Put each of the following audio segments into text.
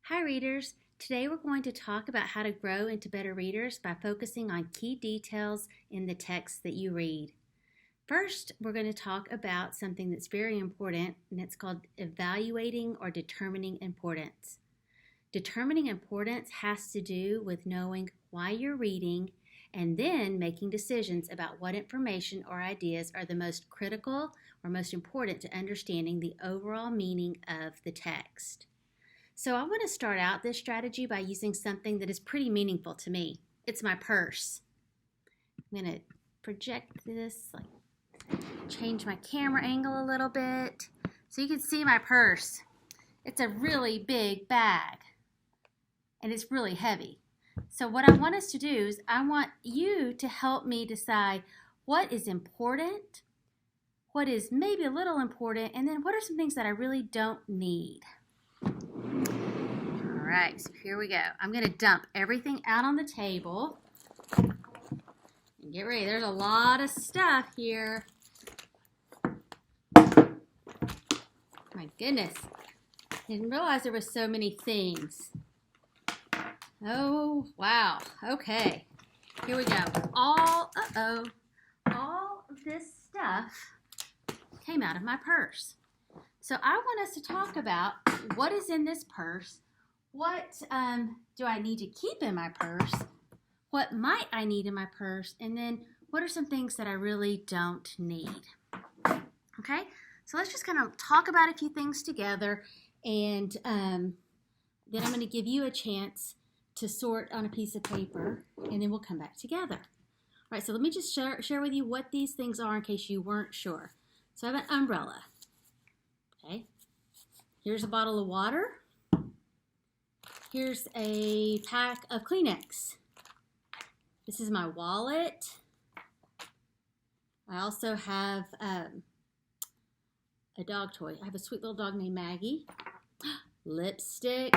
Hi readers! Today we're going to talk about how to grow into better readers by focusing on key details in the text that you read. First, we're going to talk about something that's very important, and it's called evaluating or determining importance. Determining importance has to do with knowing why you're reading and then making decisions about what information or ideas are the most critical or most important to understanding the overall meaning of the text. So I want to start out this strategy by using something that is pretty meaningful to me. It's my purse. I'm going to project this, change my camera angle a little bit so you can see my purse. It's a really big bag and it's really heavy. So what I want us to do is I want you to help me decide what is important, what is maybe a little important, and then what are some things that I really don't need. All right, so here we go. I'm going to dump everything out on the table. And get ready. There's a lot of stuff here. My goodness. Didn't realize there were so many things. Oh, wow. Okay. Here we go. All of this stuff came out of my purse. So I want us to talk about what is in this purse. What do I need to keep in my purse? What might I need in my purse? And then what are some things that I really don't need? Okay, so let's just kind of talk about a few things together, and then I'm going to give you a chance to sort on a piece of paper, and then we'll come back together. All right, so let me just share with you what these things are in case you weren't sure. So I have an umbrella. Okay, here's a bottle of water. Here's a pack of Kleenex. This is my wallet. I also have a dog toy. I have a sweet little dog named Maggie. Lipstick.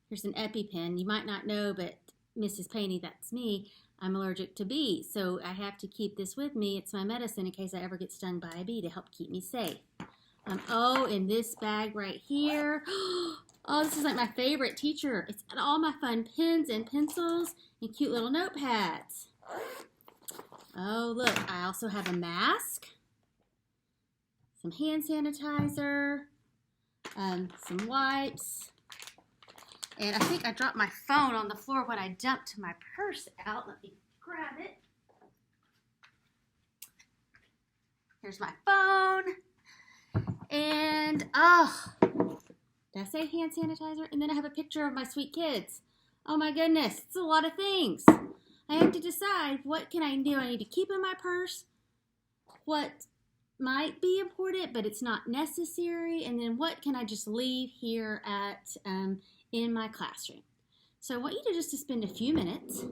Here's an EpiPen. You might not know, but Mrs. Painey, that's me. I'm allergic to bees, so I have to keep this with me. It's my medicine in case I ever get stung by a bee to help keep me safe. Oh, and this bag right here. Oh, this is like my favorite teacher. It's got all my fun pens and pencils and cute little notepads. Oh, look, I also have a mask, some hand sanitizer, some wipes, and I think I dropped my phone on the floor when I dumped my purse out. Let me grab it. Here's my phone, and did I say hand sanitizer? And then I have a picture of my sweet kids. Oh my goodness, it's a lot of things. I have to decide what can I do. I need to keep in my purse, what might be important but it's not necessary, and then what can I just leave here at in my classroom. So I want you to just spend a few minutes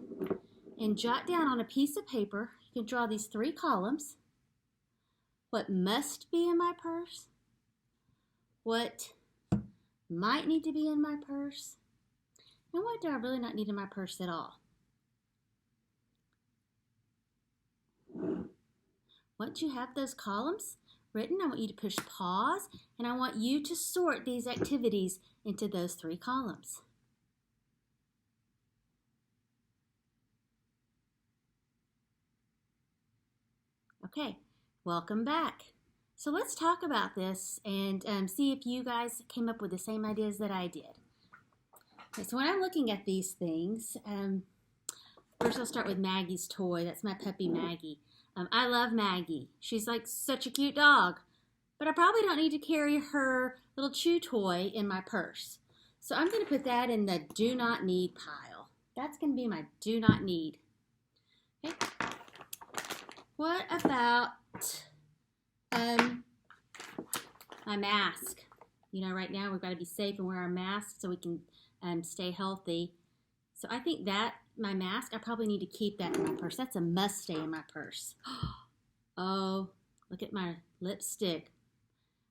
and jot down on a piece of paper. You can draw these 3 columns. What must be in my purse, what might need to be in my purse, and what do I really not need in my purse at all. Once you have those columns written, I want you to push pause, and I want you to sort these activities into those 3 columns. Okay, welcome back. So let's talk about this and see if you guys came up with the same ideas that I did. Okay, so when I'm looking at these things, first I'll start with Maggie's toy. That's my puppy Maggie. I love Maggie. She's like such a cute dog, but I probably don't need to carry her little chew toy in my purse. So I'm going to put that in the do not need pile. That's going to be my do not need. Okay. What about my mask? You know, right now we've got to be safe and wear our masks so we can stay healthy. So I think that my mask, I probably need to keep that in my purse. That's a must stay in my purse. Oh, look at my lipstick.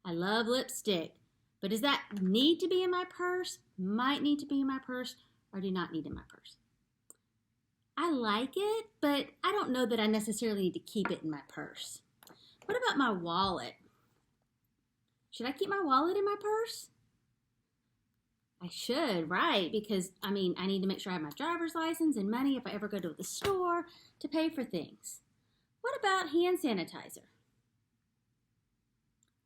I love lipstick. But does that need to be in my purse? Might need to be in my purse, or do not need in my purse? I like it, but I don't know that I necessarily need to keep it in my purse. What about my wallet? Should I keep my wallet in my purse? I should, right? Because, I mean, I need to make sure I have my driver's license and money if I ever go to the store to pay for things. What about hand sanitizer?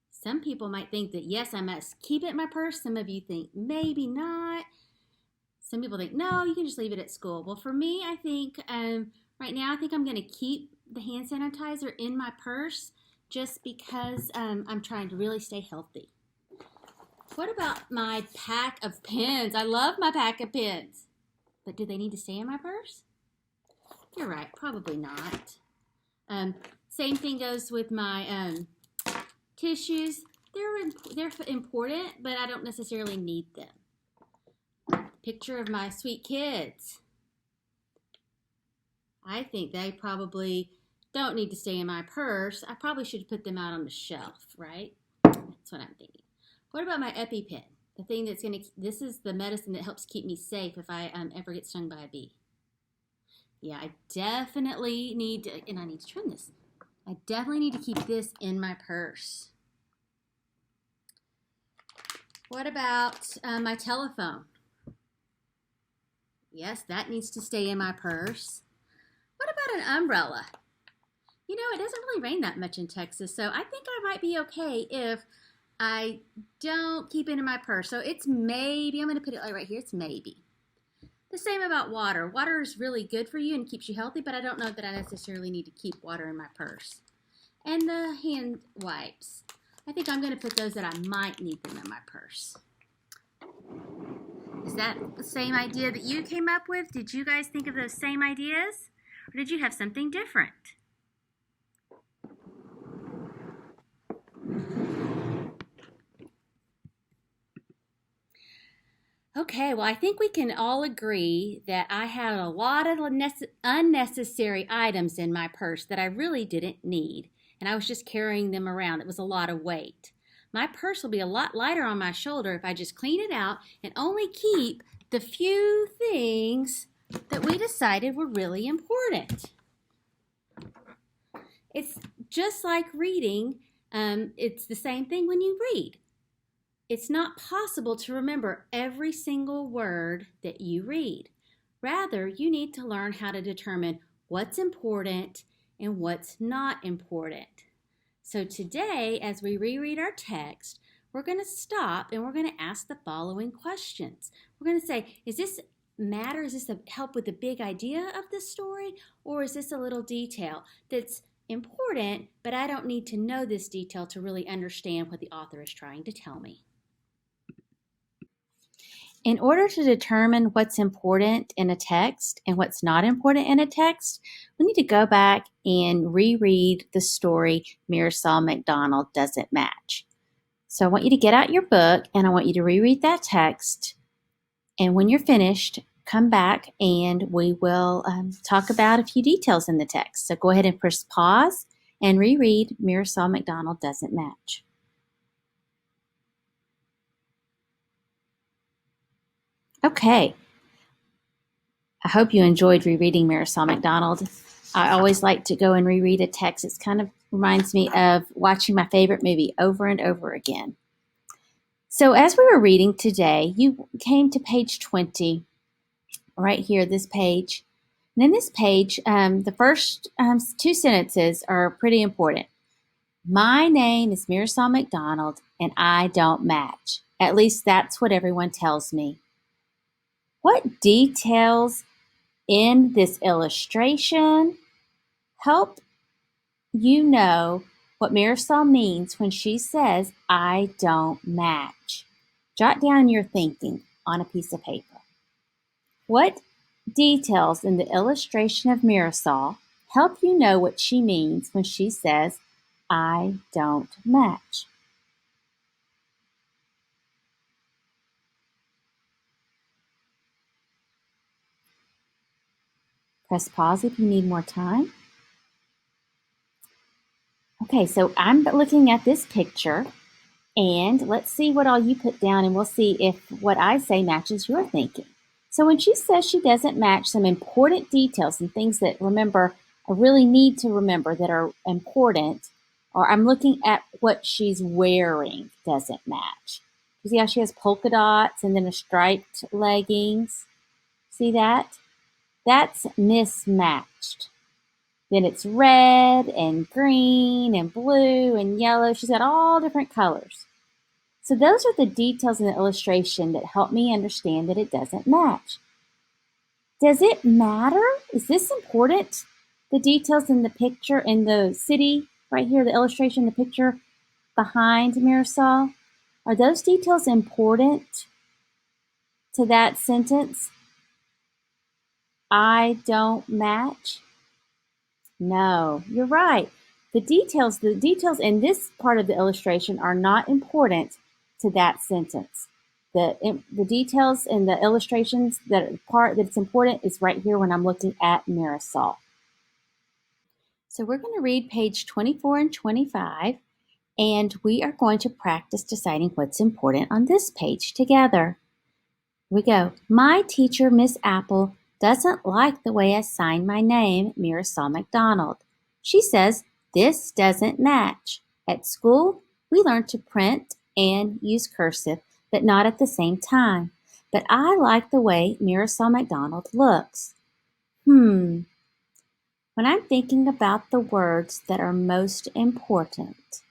Some people might think that, yes, I must keep it in my purse. Some of you think maybe not. Some people think, no, you can just leave it at school. Well, for me, I think right now, I think I'm going to keep the hand sanitizer in my purse just because I'm trying to really stay healthy. What about my pack of pens? I love my pack of pens. But do they need to stay in my purse? You're right, probably not. Same thing goes with my tissues. They're important, but I don't necessarily need them. Picture of my sweet kids. I think they probably don't need to stay in my purse. I probably should put them out on the shelf, right? That's what I'm thinking. What about my EpiPen? The thing that's this is the medicine that helps keep me safe if I ever get stung by a bee. Yeah, I definitely need to, and I need to trim this. I definitely need to keep this in my purse. What about my telephone? Yes, that needs to stay in my purse. What about an umbrella? You know, it doesn't really rain that much in Texas, so I think I might be okay if I don't keep it in my purse. So it's maybe, I'm going to put it like right here, it's maybe. The same about water. Water is really good for you and keeps you healthy, but I don't know that I necessarily need to keep water in my purse. And the hand wipes. I think I'm going to put those that I might need them in my purse. Is that the same idea that you came up with? Did you guys think of those same ideas? Or did you have something different? Okay, well, I think we can all agree that I had a lot of unnecessary items in my purse that I really didn't need, and I was just carrying them around. It was a lot of weight. My purse will be a lot lighter on my shoulder if I just clean it out and only keep the few things that we decided were really important. It's just like reading. It's the same thing when you read. It's not possible to remember every single word that you read. Rather, you need to learn how to determine what's important and what's not important. So today, as we reread our text, we're going to stop and we're going to ask the following questions. We're going to say, is this matter? Is this a help with the big idea of the story? Or is this a little detail that's important, but I don't need to know this detail to really understand what the author is trying to tell me? In order to determine what's important in a text and what's not important in a text, we need to go back and reread the story, Marisol, McDonald Doesn't Match. So I want you to get out your book and I want you to reread that text. And when you're finished, come back and we will talk about a few details in the text. So go ahead and press pause and reread Marisol, McDonald Doesn't Match. Okay, I hope you enjoyed rereading Marisol McDonald. I always like to go and reread a text. It kind of reminds me of watching my favorite movie over and over again. So as we were reading today, you came to page 20, right here, this page. And in this page, the first two sentences are pretty important. My name is Marisol McDonald, and I don't match. At least that's what everyone tells me. What details in this illustration help you know what Marisol means when she says, I don't match? Jot down your thinking on a piece of paper. What details in the illustration of Marisol help you know what she means when she says, I don't match? Press pause if you need more time. Okay, so I'm looking at this picture, and let's see what all you put down, and we'll see if what I say matches your thinking. So when she says she doesn't match, some important details and things that, remember, I really need to remember that are important, or I'm looking at what she's wearing doesn't match. You see how she has polka dots and then a striped leggings? See that? That's mismatched. Then it's red and green and blue and yellow. She's got all different colors. So those are the details in the illustration that help me understand that it doesn't match. Does it matter? Is this important? The details in the picture in the city right here, the illustration, the picture behind Marisol, are those details important to that sentence? I don't match? No, you're right. The details in this part of the illustration are not important to that sentence. The details in the illustrations, that part that's important is right here when I'm looking at Marisol. So we're going to read page 24 and 25, and we are going to practice deciding what's important on this page together. Here we go. My teacher, Miss Apple, doesn't like the way I sign my name, Marisol McDonald. She says this doesn't match. At school, we learn to print and use cursive, but not at the same time. But I like the way Marisol McDonald looks. When I'm thinking about the words that are most important,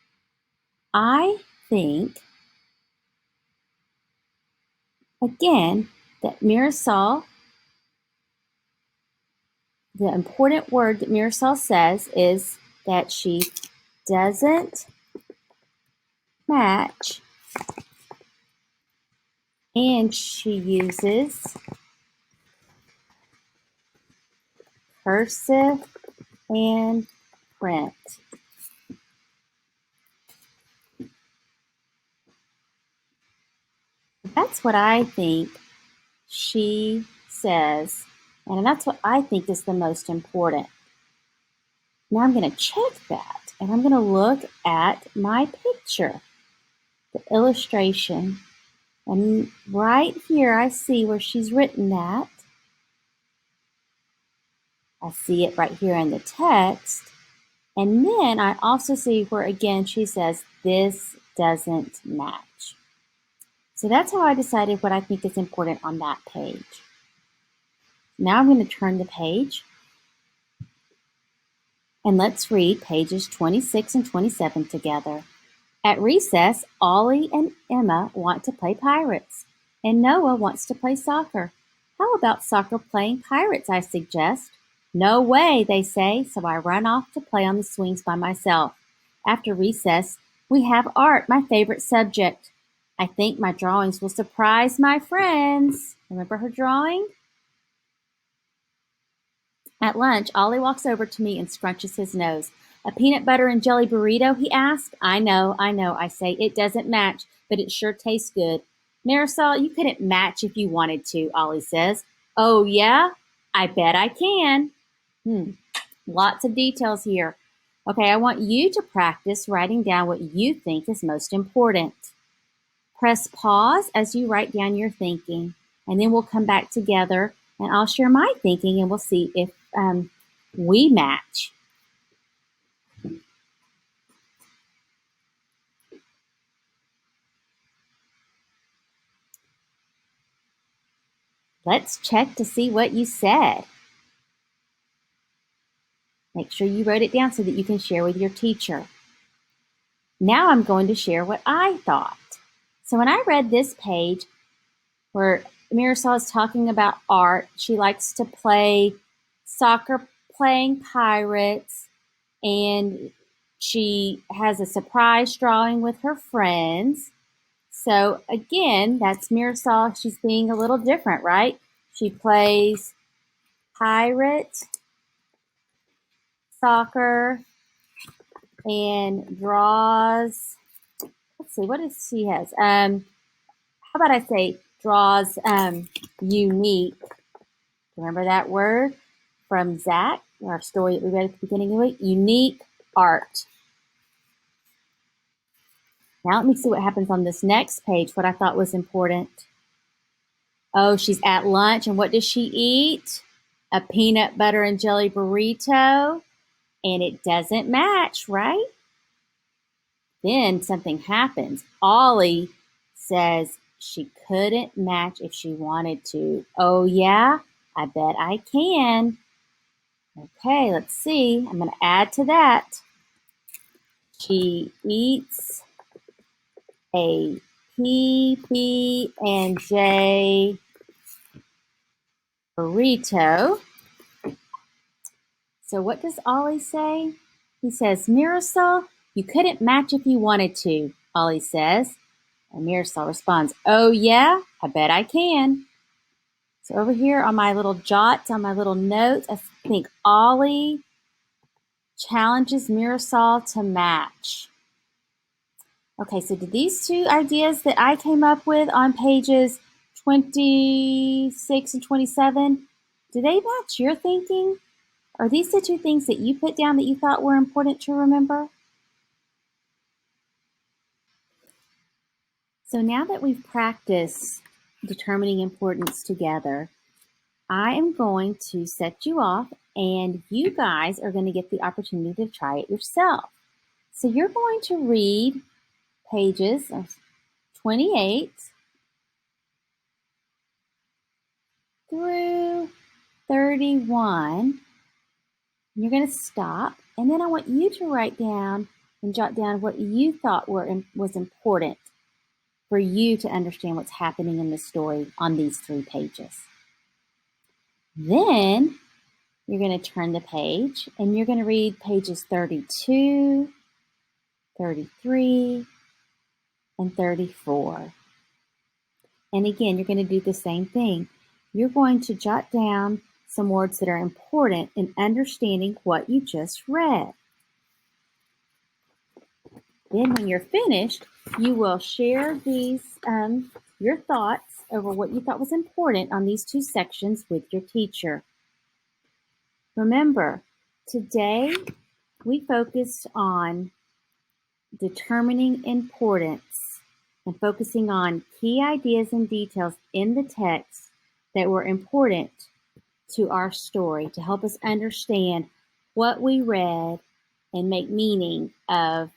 I think, again, that Marisol, the important word that Marisol says is that she doesn't match, and she uses cursive and print. That's what I think she says, and that's what I think is the most important. Now I'm going to check that, and I'm going to look at my picture, the illustration, and right here I see where she's written that. I see it right here in the text. And then I also see where, again, she says, this doesn't match. So that's how I decided what I think is important on that page. Now I'm going to turn the page. And let's read pages 26 and 27 together. At recess, Ollie and Emma want to play pirates, and Noah wants to play soccer. How about soccer playing pirates, I suggest. No way, they say, so I run off to play on the swings by myself. After recess, we have art, my favorite subject. I think my drawings will surprise my friends. Remember her drawing? At lunch, Ollie walks over to me and scrunches his nose. A peanut butter and jelly burrito, he asked. I know, I say. It doesn't match, but it sure tastes good. Marisol, you couldn't match if you wanted to, Ollie says. Oh, yeah? I bet I can. Lots of details here. Okay, I want you to practice writing down what you think is most important. Press pause as you write down your thinking, and then we'll come back together and I'll share my thinking and we'll see if we match. Let's check to see what you said. Make sure you wrote it down so that you can share with your teacher. Now I'm going to share what I thought. So when I read this page where Marisol is talking about art, she likes to play soccer playing pirates, and she has a surprise drawing with her friends. So again, that's Marisol. She's being a little different, right? She plays pirate, soccer, and draws. Let's see, what does she has? How about I say draws unique. Remember that word from Zach, our story that we read at the beginning of the week? Unique art. Now let me see what happens on this next page, what I thought was important. Oh, she's at lunch, and what does she eat? A peanut butter and jelly burrito, and it doesn't match, right? Then something happens. Ollie says she couldn't match if she wanted to. Oh, yeah? I bet I can. Okay, let's see. I'm going to add to that. She eats a PB&J burrito. So what does Ollie say? He says, Marisol, you couldn't match if you wanted to, Ollie says. And Marisol responds, oh yeah, I bet I can. So over here on my little jots, on my little notes, I think Ollie challenges Marisol to match. Okay, so did these two ideas that I came up with on pages 26 and 27, do they match your thinking? Are these the two things that you put down that you thought were important to remember? So now that we've practiced determining importance together, I am going to set you off and you guys are going to get the opportunity to try it yourself. So you're going to read pages 28 through 31. You're going to stop, and then I want you to write down and jot down what you thought was important for you to understand what's happening in the story on these 3 pages. Then you're going to turn the page, and you're going to read pages 32, 33, and 34. And again, you're going to do the same thing. You're going to jot down some words that are important in understanding what you just read. Then when you're finished, you will share these, your thoughts over what you thought was important on these 2 sections with your teacher. Remember, today we focused on determining importance and focusing on key ideas and details in the text that were important to our story to help us understand what we read and make meaning of,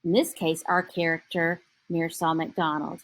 in this case, our character, Marisol McDonald.